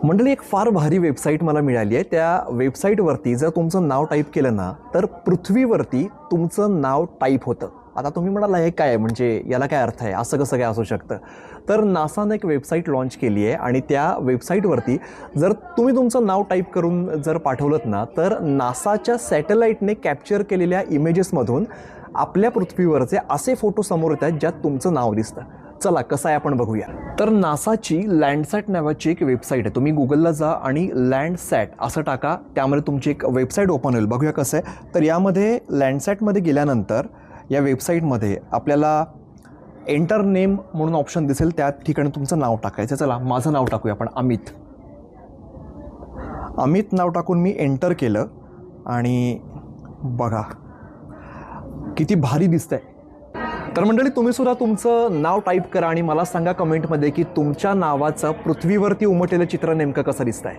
मंडळी, एक फार भारी वेबसाईट मला मिळाली आहे. त्या वेबसाईटवरती जर तुमचं नाव टाईप केलं ना, तर पृथ्वीवरती तुमचं नाव टाईप होतं. आता तुम्ही म्हणाला हे काय आहे, म्हणजे याला काय अर्थ आहे, असं कसं काय असू शकतं? तर नासानं एक वेबसाईट लॉन्च केली आहे आणि त्या वेबसाईटवरती जर तुम्ही तुमचं नाव टाईप करून जर पाठवलं ना, तर नासाच्या सॅटेलाईटने कॅप्चर केलेल्या इमेजेसमधून आपल्या पृथ्वीवरचे असे फोटो समोर येतात ज्यात तुमचं नाव दिसतं. चला कसं आहे आपण बघूया. तर नासाची लँडसॅट नावाची एक वेबसाईट आहे. तुम्ही गुगलला जा आणि लँडसॅट असं टाका, त्यामध्ये तुमची एक वेबसाईट ओपन होईल. बघूया कसं आहे. तर यामध्ये लँडसॅटमध्ये गेल्यानंतर या वेबसाईटमध्ये आपल्याला एंटर नेम म्हणून ऑप्शन दिसेल, त्या ठिकाणी तुमचं नाव टाकायचं. चला माझं नाव टाकूया आपण, अमित नाव टाकून मी एंटर केलं आणि बघा किती भारी दिसतंय. तर मंडळी, तुम्ही सुद्धा तुमचं नाव टाईप करा आणि मला सांगा कमेंटमध्ये की तुमच्या नावाचं पृथ्वीवरती उमटलेलं चित्र नेमकं कसं दिसतंय.